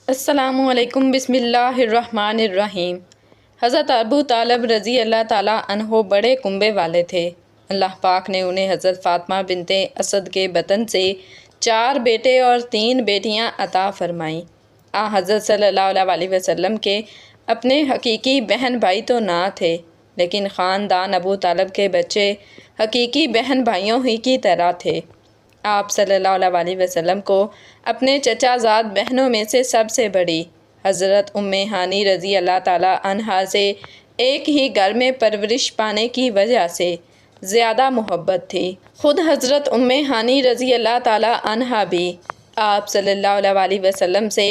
السلام علیکم، بسم اللہ الرحمن الرحیم۔ حضرت ابو طالب رضی اللہ تعالیٰ عنہ بڑے کنبے والے تھے۔ اللہ پاک نے انہیں حضرت فاطمہ بنت اسد کے بطن سے 4 بیٹے اور 3 بیٹیاں عطا فرمائیں۔ حضرت صلی اللہ علیہ وسلم کے اپنے حقیقی بہن بھائی تو نہ تھے، لیکن خاندان ابو طالب کے بچے حقیقی بہن بھائیوں ہی کی طرح تھے۔ آپ صلی اللہ علیہ وسلم کو اپنے چچا زاد بہنوں میں سے سب سے بڑی حضرت ام ہانی رضی اللہ تعالیٰ عنہا سے ایک ہی گھر میں پرورش پانے کی وجہ سے زیادہ محبت تھی۔ خود حضرت ام ہانی رضی اللہ تعالیٰ عنہا بھی آپ صلی اللہ علیہ وسلم سے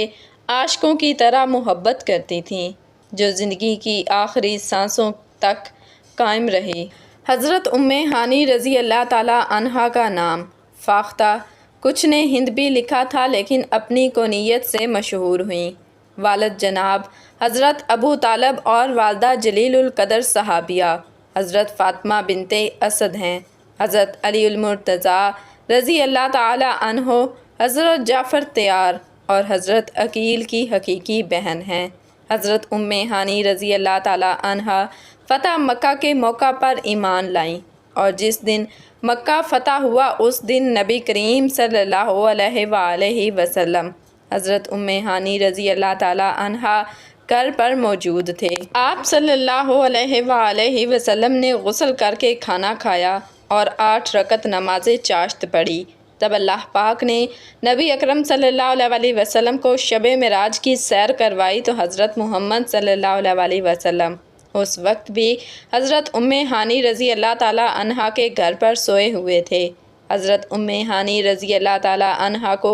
عاشقوں کی طرح محبت کرتی تھیں، جو زندگی کی آخری سانسوں تک قائم رہی۔ حضرت ام ہانی رضی اللہ تعالیٰ عنہا کا نام فاختہ، کچھ نے ہند بھی لکھا تھا، لیکن اپنی کونیت سے مشہور ہوئیں۔ والد جناب حضرت ابو طالب اور والدہ جلیل القدر صحابیہ حضرت فاطمہ بنت اسد ہیں۔ حضرت علی المرتضیٰ رضی اللہ تعالی عنہ حضرت جعفر طیار اور حضرت عقیل کی حقیقی بہن ہیں۔ حضرت ام ہانی رضی اللہ تعالی عنہا فتح مکہ کے موقع پر ایمان لائیں، اور جس دن مکہ فتح ہوا اس دن نبی کریم صلی اللہ علیہ وآلہ وسلم حضرت ام ہانی رضی اللہ تعالی عنہا گھر پر موجود تھے۔ آپ صلی اللہ علیہ وآلہ وسلم نے غسل کر کے کھانا کھایا اور 8 رکعت نماز چاشت پڑھی۔ تب اللہ پاک نے نبی اکرم صلی اللہ علیہ وسلم کو شب معراج کی سیر کروائی تو حضرت محمد صلی اللہ علیہ وسلم اس وقت بھی حضرت ام ہانی رضی اللہ تعالیٰ عنہا کے گھر پر سوئے ہوئے تھے۔ حضرت ام ہانی رضی اللہ تعالیٰ عنہا کو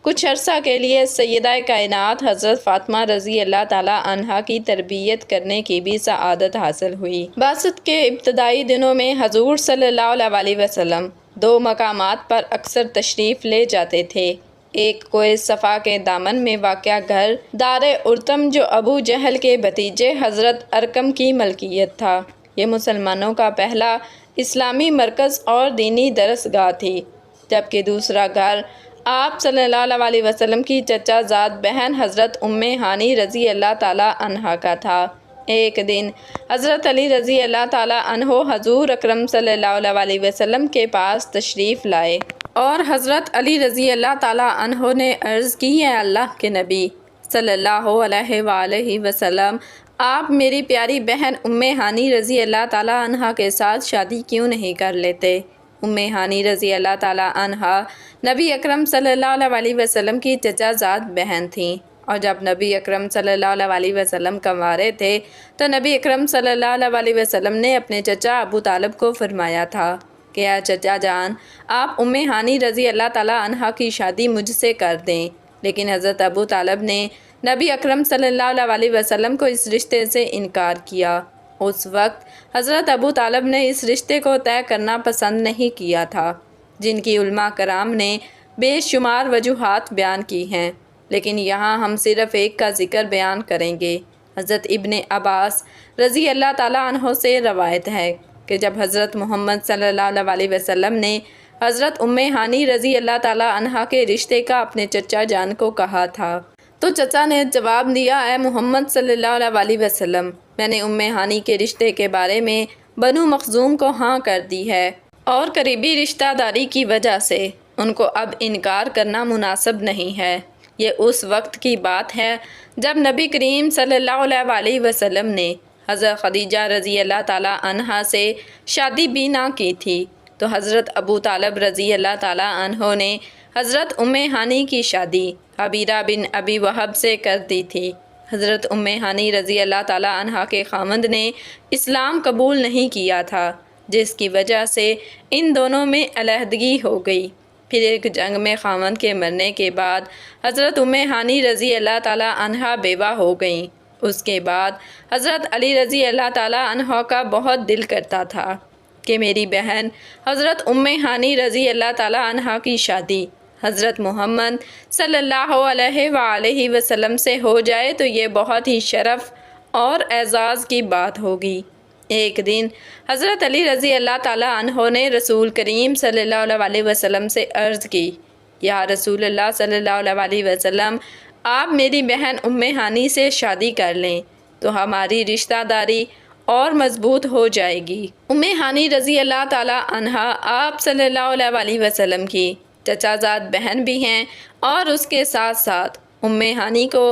کچھ عرصہ کے لیے سیدہ کائنات حضرت فاطمہ رضی اللہ تعالیٰ عنہا کی تربیت کرنے کی بھی سعادت حاصل ہوئی۔ بعثت کے ابتدائی دنوں میں حضور صلی اللہ علیہ وسلم 2 مقامات پر اکثر تشریف لے جاتے تھے۔ ایک کوہ صفا کے دامن میں واقع گھر دار ارقم، جو ابو جہل کے بھتیجے حضرت ارقم کی ملکیت تھا، یہ مسلمانوں کا پہلا اسلامی مرکز اور دینی درسگاہ تھی، جبکہ دوسرا گھر آپ صلی اللہ علیہ وسلم کی چچا زاد بہن حضرت ام ہانی رضی اللہ تعالیٰ عنہا کا تھا۔ ایک دن حضرت علی رضی اللہ تعالیٰ عنہ حضور اکرم صلی اللہ علیہ وسلم کے پاس تشریف لائے اور حضرت علی رضی اللہ تعالیٰ عنہ نے عرض کی، اے اللہ کے نبی صلی اللہ علیہ وآلہ وسلم، آپ میری پیاری بہن ام ہانی رضی اللہ تعالیٰ عنہا کے ساتھ شادی کیوں نہیں کر لیتے؟ ام ہانی رضی اللہ تعالیٰ عنہا نبی اکرم صلی اللہ علیہ وسلم کی چچا زاد بہن تھیں، اور جب نبی اکرم صلی اللہ علیہ وسلم کنوارے تھے تو نبی اکرم صلی اللہ علیہ وسلم نے اپنے چچا ابو طالب کو فرمایا تھا کہ اے چچا جان، آپ ام ہانی رضی اللہ تعالیٰ عنہا کی شادی مجھ سے کر دیں۔ لیکن حضرت ابو طالب نے نبی اکرم صلی اللہ علیہ وسلم کو اس رشتے سے انکار کیا۔ اس وقت حضرت ابو طالب نے اس رشتے کو طے کرنا پسند نہیں کیا تھا، جن کی علماء کرام نے بے شمار وجوہات بیان کی ہیں، لیکن یہاں ہم صرف ایک کا ذکر بیان کریں گے۔ حضرت ابن عباس رضی اللہ تعالیٰ عنہ سے روایت ہے کہ جب حضرت محمد صلی اللہ علیہ وسلم نے حضرت ام ہانی رضی اللہ تعالیٰ عنہا کے رشتے کا اپنے چچا جان کو کہا تھا تو چچا نے جواب دیا، اے محمد صلی اللہ علیہ وسلم، میں نے ام ہانی کے رشتے کے بارے میں بنو مخزوم کو ہاں کر دی ہے، اور قریبی رشتہ داری کی وجہ سے ان کو اب انکار کرنا مناسب نہیں ہے۔ یہ اس وقت کی بات ہے جب نبی کریم صلی اللہ علیہ وسلم نے حضرت خدیجہ رضی اللہ تعالیٰ عنہا سے شادی بھی نہ کی تھی، تو حضرت ابو طالب رضی اللہ تعالیٰ عنہ نے حضرت ام ہانی کی شادی حبیرہ بن ابی وہب سے کر دی تھی۔ حضرت ام ہانی رضی اللہ تعالیٰ عنہا کے خاوند نے اسلام قبول نہیں کیا تھا، جس کی وجہ سے ان دونوں میں علیحدگی ہو گئی۔ پھر ایک جنگ میں خاوند کے مرنے کے بعد حضرت ام ہانی رضی اللہ تعالیٰ عنہا بیوہ ہو گئیں۔ اس کے بعد حضرت علی رضی اللہ تعالیٰ عنہ کا بہت دل کرتا تھا کہ میری بہن حضرت ام ہانی رضی اللہ تعالیٰ عنہ کی شادی حضرت محمد صلی اللہ علیہ وآلہ وسلم سے ہو جائے تو یہ بہت ہی شرف اور اعزاز کی بات ہوگی۔ ایک دن حضرت علی رضی اللہ تعالیٰ عنہ نے رسول کریم صلی اللہ علیہ وسلم سے عرض کی، یا رسول اللہ صلی اللہ علیہ وسلم، آپ میری بہن ام ہانی سے شادی کر لیں تو ہماری رشتہ داری اور مضبوط ہو جائے گی۔ ام ہانی رضی اللہ تعالیٰ عنہا آپ صلی اللہ علیہ وسلم کی چچا زاد بہن بھی ہیں، اور اس کے ساتھ ساتھ ام ہانی کو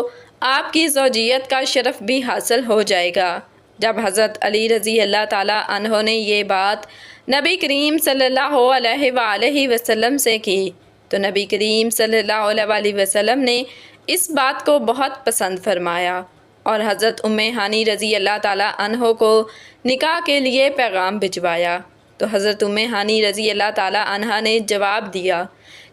آپ کی زوجیت کا شرف بھی حاصل ہو جائے گا۔ جب حضرت علی رضی اللہ تعالیٰ عنہ نے یہ بات نبی کریم صلی اللہ علیہ وآلہ وسلم سے کی تو نبی کریم صلی اللہ علیہ وسلم نے اس بات کو بہت پسند فرمایا اور حضرت ام ہانی رضی اللہ تعالیٰ عنہ کو نکاح کے لیے پیغام بھجوایا۔ تو حضرت ام ہانی رضی اللہ تعالیٰ عنہ نے جواب دیا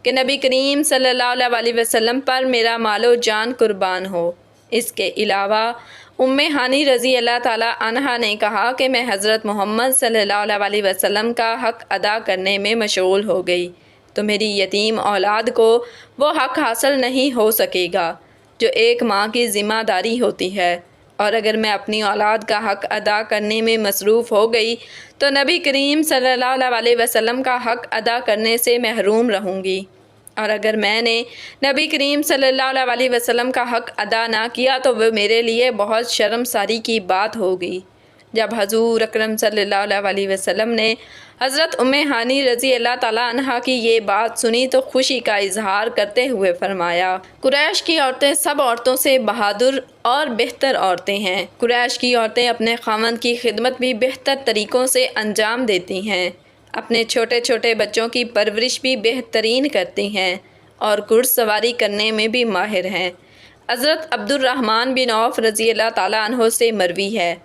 کہ نبی کریم صلی اللہ علیہ وسلم پر میرا مال و جان قربان ہو۔ اس کے علاوہ ام ہانی رضی اللہ تعالیٰ عنہ نے کہا کہ میں حضرت محمد صلی اللہ علیہ وسلم کا حق ادا کرنے میں مشغول ہو گئی تو میری یتیم اولاد کو وہ حق حاصل نہیں ہو سکے گا جو ایک ماں کی ذمہ داری ہوتی ہے، اور اگر میں اپنی اولاد کا حق ادا کرنے میں مصروف ہو گئی تو نبی کریم صلی اللہ علیہ وسلم کا حق ادا کرنے سے محروم رہوں گی، اور اگر میں نے نبی کریم صلی اللہ علیہ وسلم کا حق ادا نہ کیا تو وہ میرے لیے بہت شرمساری کی بات ہوگی۔ جب حضور اکرم صلی اللہ علیہ وسلم نے حضرت ام ہانی رضی اللہ تعالیٰ عنہ کی یہ بات سنی تو خوشی کا اظہار کرتے ہوئے فرمایا، قریش کی عورتیں سب عورتوں سے بہادر اور بہتر عورتیں ہیں۔ قریش کی عورتیں اپنے خاوند کی خدمت بھی بہتر طریقوں سے انجام دیتی ہیں، اپنے چھوٹے چھوٹے بچوں کی پرورش بھی بہترین کرتی ہیں اور گھڑ سواری کرنے میں بھی ماہر ہیں۔ حضرت عبد الرحمن بن عوف رضی اللہ تعالیٰ عنہ سے مروی ہے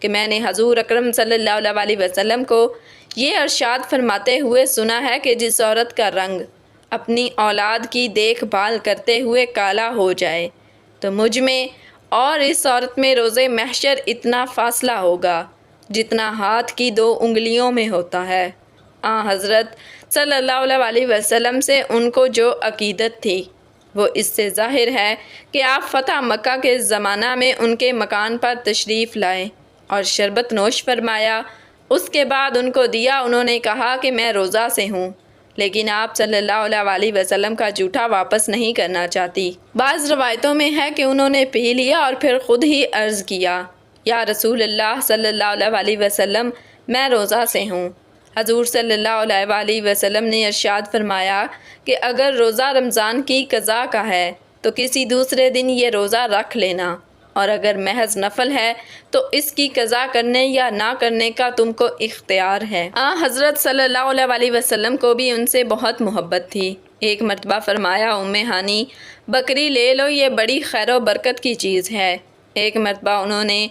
کہ میں نے حضور اکرم صلی اللہ علیہ وسلم کو یہ ارشاد فرماتے ہوئے سنا ہے کہ جس عورت کا رنگ اپنی اولاد کی دیکھ بھال کرتے ہوئے کالا ہو جائے تو مجھ میں اور اس عورت میں روز محشر اتنا فاصلہ ہوگا جتنا ہاتھ کی 2 انگلیوں میں ہوتا ہے۔ حضرت صلی اللہ علیہ وسلم سے ان کو جو عقیدت تھی وہ اس سے ظاہر ہے کہ آپ فتح مکہ کے زمانہ میں ان کے مکان پر تشریف لائے اور شربت نوش فرمایا۔ اس کے بعد ان کو دیا، انہوں نے کہا کہ میں روزہ سے ہوں لیکن آپ صلی اللہ علیہ وسلم کا جھوٹا واپس نہیں کرنا چاہتی۔ بعض روایتوں میں ہے کہ انہوں نے پی لیا اور پھر خود ہی عرض کیا، یا رسول اللہ صلی اللہ علیہ وسلم میں روزہ سے ہوں۔ حضور صلی اللہ علیہ وسلم نے ارشاد فرمایا کہ اگر روزہ رمضان کی قضا کا ہے تو کسی دوسرے دن یہ روزہ رکھ لینا، اور اگر محض نفل ہے تو اس کی قضا کرنے یا نہ کرنے کا تم کو اختیار ہے۔ حضرت صلی اللہ علیہ وسلم کو بھی ان سے بہت محبت تھی۔ ایک مرتبہ فرمایا، ام ہانی بکری لے لو، یہ بڑی خیر و برکت کی چیز ہے۔ ایک مرتبہ انہوں نے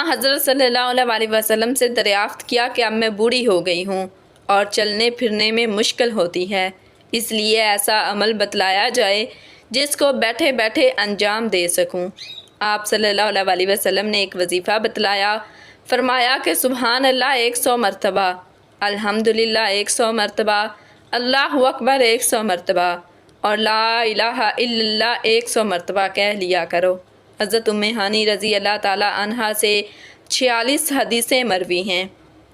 حضرت صلی اللہ علیہ وسلم سے دریافت کیا کہ اب میں بوڑھی ہو گئی ہوں اور چلنے پھرنے میں مشکل ہوتی ہے، اس لیے ایسا عمل بتلایا جائے جس کو بیٹھے بیٹھے انجام دے سکوں۔ آپ صلی اللہ علیہ وسلم نے ایک وظیفہ بتلایا، فرمایا کہ سبحان اللہ 100 مرتبہ، الحمدللہ 100 مرتبہ، اللہ اکبر 100 مرتبہ اور لا الہ الا اللہ 100 مرتبہ کہہ لیا کرو۔ حضرت ام ہانی رضی اللہ تعالیٰ عنہا سے 46 حدیثیں مروی ہیں۔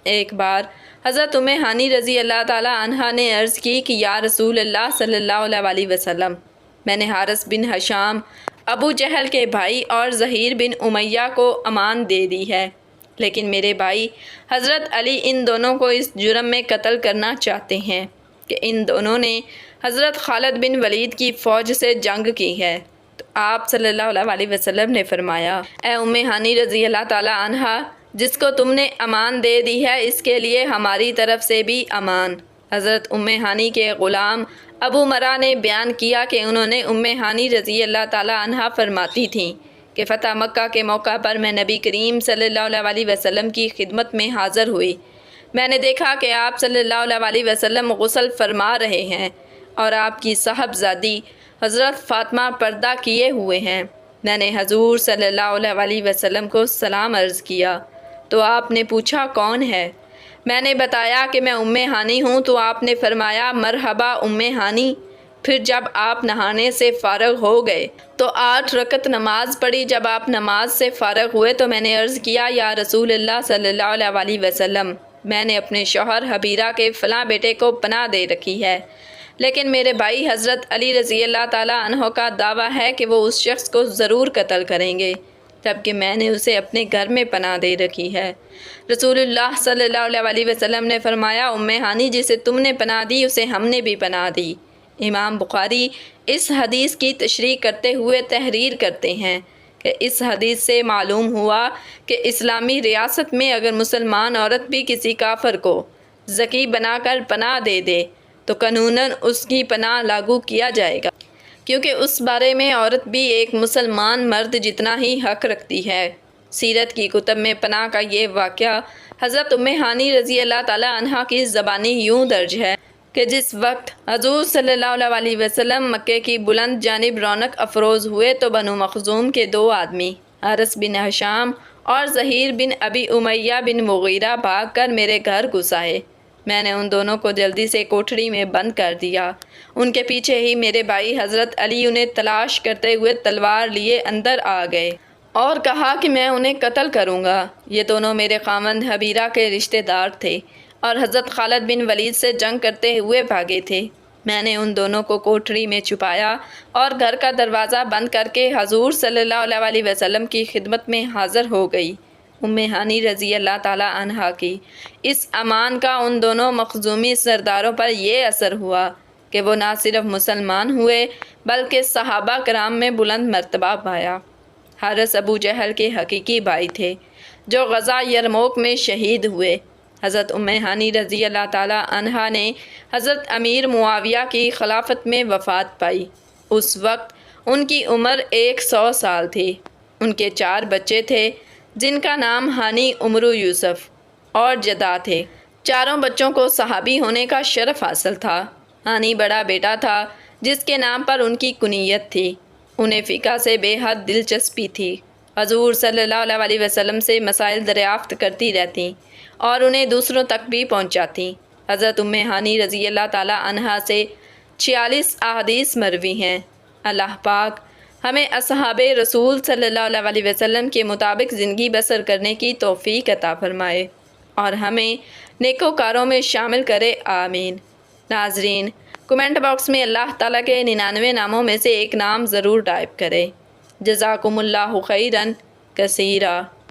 ایک بار حضرت ام ہانی رضی اللہ تعالیٰ عنہا نے عرض کی کہ یا رسول اللہ صلی اللہ علیہ وسلم، میں نے حارث بن ہشام ابو جہل کے بھائی اور زہیر بن امیہ کو امان دے دی ہے، لیکن میرے بھائی حضرت علی ان دونوں کو اس جرم میں قتل کرنا چاہتے ہیں کہ ان دونوں نے حضرت خالد بن ولید کی فوج سے جنگ کی ہے۔ تو آپ صلی اللہ علیہ وسلم نے فرمایا، اے ام ہانی رضی اللہ تعالیٰ عنہا، جس کو تم نے امان دے دی ہے اس کے لیے ہماری طرف سے بھی امان۔ حضرت ام ہانی کے غلام ابو مرا نے بیان کیا کہ انہوں نے ام ہانی رضی اللہ تعالیٰ عنہا فرماتی تھیں کہ فتح مکہ کے موقع پر میں نبی کریم صلی اللہ علیہ وسلم کی خدمت میں حاضر ہوئی۔ میں نے دیکھا کہ آپ صلی اللہ علیہ وسلم غسل فرما رہے ہیں اور آپ کی صاحبزادی حضرت فاطمہ پردہ کیے ہوئے ہیں۔ میں نے حضور صلی اللہ علیہ وسلم کو سلام عرض کیا تو آپ نے پوچھا کون ہے؟ میں نے بتایا کہ میں ام ہانی ہوں تو آپ نے فرمایا مرحبا ام ہانی۔ پھر جب آپ نہانے سے فارغ ہو گئے تو 8 رکعت نماز پڑھی۔ جب آپ نماز سے فارغ ہوئے تو میں نے عرض کیا یا رسول اللہ صلی اللہ علیہ وسلم، میں نے اپنے شوہر حبیرہ کے فلاں بیٹے کو پناہ دے رکھی ہے، لیکن میرے بھائی حضرت علی رضی اللہ تعالیٰ عنہ کا دعویٰ ہے کہ وہ اس شخص کو ضرور قتل کریں گے، جبکہ میں نے اسے اپنے گھر میں پناہ دے رکھی ہے۔ رسول اللہ صلی اللہ علیہ وسلم نے فرمایا، ام ہانی جسے تم نے پناہ دی اسے ہم نے بھی پناہ دی۔ امام بخاری اس حدیث کی تشریح کرتے ہوئے تحریر کرتے ہیں کہ اس حدیث سے معلوم ہوا کہ اسلامی ریاست میں اگر مسلمان عورت بھی کسی کافر کو ذکی بنا کر پناہ دے دے تو قانوناً اس کی پناہ لاگو کیا جائے گا، کیونکہ اس بارے میں عورت بھی ایک مسلمان مرد جتنا ہی حق رکھتی ہے۔ سیرت کی کتب میں پناہ کا یہ واقعہ حضرت ام ہانی رضی اللہ تعالیٰ عنہا کی زبانی یوں درج ہے کہ جس وقت حضور صلی اللہ علیہ وسلم مکے کی بلند جانب رونق افروز ہوئے تو بنو مخزوم کے 2 آدمی حارث بن ہشام اور ظہیر بن ابی امیہ بن مغیرہ بھاگ کر میرے گھر گھس آئے۔ میں نے ان دونوں کو جلدی سے کوٹھری میں بند کر دیا۔ ان کے پیچھے ہی میرے بھائی حضرت علی انہیں تلاش کرتے ہوئے تلوار لیے اندر آ گئے اور کہا کہ میں انہیں قتل کروں گا۔ یہ دونوں میرے خاوند حبیرہ کے رشتہ دار تھے اور حضرت خالد بن ولید سے جنگ کرتے ہوئے بھاگے تھے۔ میں نے ان دونوں کو کوٹھری میں چھپایا اور گھر کا دروازہ بند کر کے حضور صلی اللہ علیہ وسلم کی خدمت میں حاضر ہو گئی۔ ام ہانی رضی اللہ تعالیٰ عنہا کی اس امان کا ان دونوں مخزومی سرداروں پر یہ اثر ہوا کہ وہ نہ صرف مسلمان ہوئے بلکہ صحابہ کرام میں بلند مرتبہ پایا۔ حارث ابو جہل کے حقیقی بھائی تھے جو غزوہ یرموک میں شہید ہوئے۔ حضرت ام ہانی رضی اللہ تعالیٰ عنہا نے حضرت امیر معاویہ کی خلافت میں وفات پائی۔ اس وقت ان کی عمر 100 سال تھی۔ ان کے 4 بچے تھے جن کا نام ہانی عمرو یوسف اور جدا تھے۔ چاروں بچوں کو صحابی ہونے کا شرف حاصل تھا۔ ہانی بڑا بیٹا تھا جس کے نام پر ان کی کنیت تھی۔ انہیں فقہ سے بے حد دلچسپی تھی۔ حضور صلی اللہ علیہ وسلم سے مسائل دریافت کرتی رہتیں اور انہیں دوسروں تک بھی پہنچاتیں۔ حضرت ام ہانی رضی اللہ تعالیٰ عنہا سے 46 احادیث مروی ہیں۔ اللہ پاک ہمیں اصحاب رسول صلی اللہ علیہ وسلم کے مطابق زندگی بسر کرنے کی توفیق عطا فرمائے اور ہمیں نیکوکاروں میں شامل کرے، آمین۔ ناظرین، کمنٹ باکس میں اللہ تعالیٰ کے 99 ناموں میں سے ایک نام ضرور ٹائپ کرے۔ جزاکم اللہ خیراً کثیرا۔